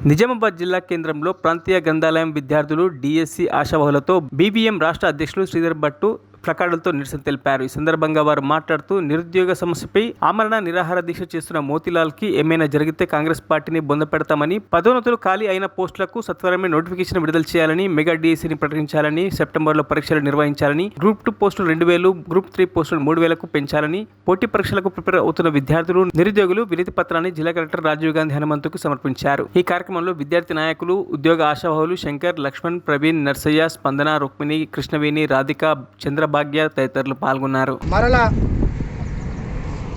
నిజామాబాద్ జిల్లా కేంద్రంలో ప్రాంతీయ గ్రంథాలయం విద్యార్థులు డిఎస్సి ఆశావహులతో బీబీఎం రాష్ట్ర అధ్యక్షులు శ్రీధర్ భట్టు ప్లకార్డులతో నిరసన తెలిపారు. ఈ సందర్భంగా వారు మాట్లాడుతూ నిరుద్యోగ సమస్యపై ఆమరణ నిరాహార దీక్ష చేస్తున్న మోతీలాల్ కి ఏమైనా జరిగితే కాంగ్రెస్ పార్టీని బొందపెడతామని, పదోన్నతులు ఖాళీ అయిన పోస్టులకు సత్వరమే నోటిఫికేషన్ విడుదల చేయాలని, మెగా డిఎస్సిని ప్రకటించాలని, సెప్టెంబర్లో పరీక్షలు నిర్వహించాలని, గ్రూప్ 2 పోస్టులు 2000, గ్రూప్ 3 పోస్టులు 3000కు పెంచాలని, పోటీ పరీక్షలకు ప్రిపేర్ అవుతున్న విద్యార్థులు, నిరుద్యోగులు వినతి పత్రాన్ని జిల్లా కలెక్టర్ రాజీవ్ గాంధీ హనుమంతుకు సమర్పించారు. ఈ కార్యక్రమంలో విద్యార్థి నాయకులు, ఉద్యోగ ఆశావహులు శంకర్, లక్ష్మణ్, ప్రవీణ్, నర్సయ్య, స్పందన, రుక్మిణి, కృష్ణవేణి, రాధిక, చంద్రభాగ్య తదితరులు పాల్గొన్నారు. మరలా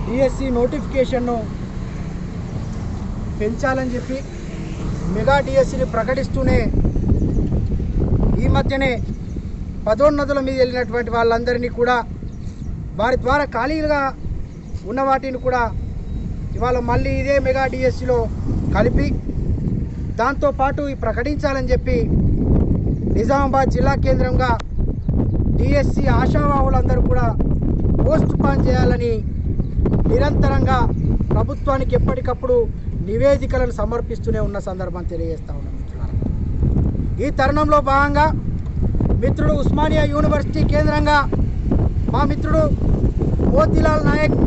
డిఎస్సి నోటిఫికేషన్ను పెంచాలని చెప్పి మెగా డిఎస్సిని ప్రకటిస్తూనే ఈ మధ్యనే పదోన్నతుల మీద వెళ్ళినటువంటి వాళ్ళందరినీ కూడా వారి ద్వారా ఖాళీలుగా ఉన్న వాటిని కూడా ఇవాళ మళ్ళీ ఇదే మెగా డిఎస్సిలో కలిపి దాంతోపాటు ప్రకటించాలని చెప్పి నిజామాబాద్ జిల్లా కేంద్రంగా డిఎస్సి ఆశావాహులందరూ కూడా పోస్ట్ పాన్ చేయాలని నిరంతరంగా ప్రభుత్వానికి ఎప్పటికప్పుడు నివేదికలను సమర్పిస్తూనే ఉన్న సందర్భం తెలియజేస్తా ఉన్నాం మిత్రులారా. ఈ తరుణంలో భాగంగా మిత్రుడు ఉస్మానియా యూనివర్సిటీ కేంద్రంగా మా మిత్రుడు మోతీలాల్ నాయక్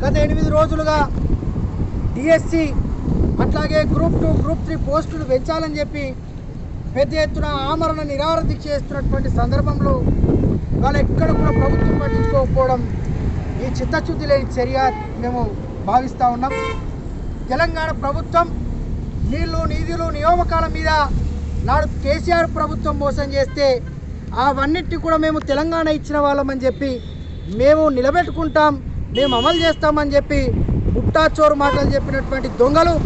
గత 8 రోజులుగా డిఎస్సి అట్లాగే గ్రూప్ 2, గ్రూప్ 3 పోస్టులు పెంచాలని చెప్పి పెద్ద ఎత్తున ఆమరణ నిరాహార దీక్ష చేస్తున్నటువంటి సందర్భంలో వాళ్ళు ఎక్కడ కూడా ప్రభుత్వం పట్టించుకోకపోవడం ఈ చిత్తశుద్ధి లేని చర్య మేము భావిస్తూ ఉన్నాం. తెలంగాణ ప్రభుత్వం నీళ్లు, నిధులు, నియామకాల మీద నాడు కేసీఆర్ ప్రభుత్వం మోసం చేస్తే అవన్నిటిని కూడా మేము తెలంగాణ ఇచ్చిన వాళ్ళమని చెప్పి మేము నిలబెట్టుకుంటాం, మేము అమలు చేస్తామని చెప్పి బుట్టాచోరు మాటలు చెప్పినటువంటి దొంగలు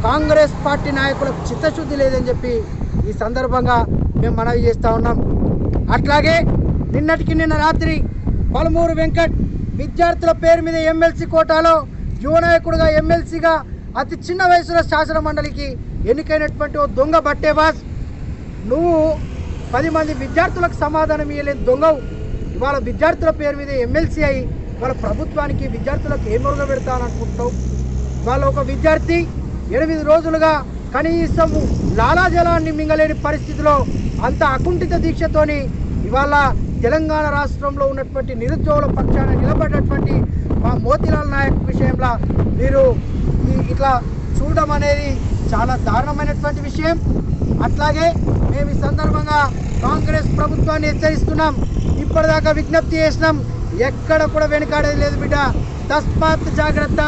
కాంగ్రెస్ పార్టీ నాయకులకు చిత్తశుద్ధి లేదని చెప్పి ఈ సందర్భంగా మేము మనవి చేస్తూ ఉన్నాం. అట్లాగే నిన్న రాత్రి పలుమూరు వెంకట్ విద్యార్థుల పేరు మీద ఎమ్మెల్సీ కోటాలో యువ నాయకుడుగా ఎమ్మెల్సీగా అతి చిన్న వయసులో శాసన మండలికి ఎన్నికైనటువంటి ఓ దొంగ బట్టేబాస్, నువ్వు 10 మంది విద్యార్థులకు సమాధానం ఇవ్వలేని దొంగవు ఇవాళ విద్యార్థుల పేరు మీద ఎమ్మెల్సీ అయి వాళ్ళ ప్రభుత్వానికి విద్యార్థులకు ఏం మొరగ పెడతాననుకుంటావు. వాళ్ళ ఒక విద్యార్థి 8 రోజులుగా కనీసం లాలాజలాన్ని మింగలేని పరిస్థితిలో అంత అకుంఠిత దీక్షతోని ఇవాళ తెలంగాణ రాష్ట్రంలో ఉన్నటువంటి నిరుద్యోగుల పక్షాన నిలబడినటువంటి మా మోతీలాల్ నాయక్ విషయంలో మీరు ఇట్లా చూడడం అనేది చాలా దారుణమైనటువంటి విషయం. అట్లాగే మేము ఈ సందర్భంగా కాంగ్రెస్ ప్రభుత్వాన్ని హెచ్చరిస్తున్నాం, ఇప్పటిదాకా విజ్ఞప్తి చేసినాం, ఎక్కడ కూడా వెనుకాడేది లేదు బిడ్డ, తస్మాత్ జాగ్రత్త,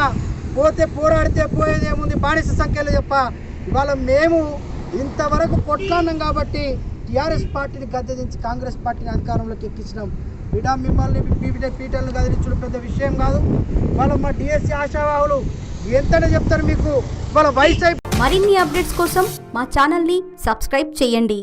పోతే పోరాడితే పోయేదేముంది బానిస సంఖ్యలో చెప్ప. ఇవాళ మేము ఇంతవరకు కొట్లాడినాం కాబట్టి టీఆర్ఎస్ పార్టీని గద్దెదించి కాంగ్రెస్ పార్టీని అధికారంలోకి ఎక్కించినాం బిడ్డ. మిమ్మల్ని పీటలను గదిలించడం పెద్ద విషయం కాదు. వాళ్ళ మా డిఎస్సి ఆశావాహులు ఎంతనే చెప్తారు మీకు వాళ్ళ వయసు. మరిన్ని అప్డేట్స్ కోసం మా ఛానల్ని సబ్స్క్రైబ్ చేయండి.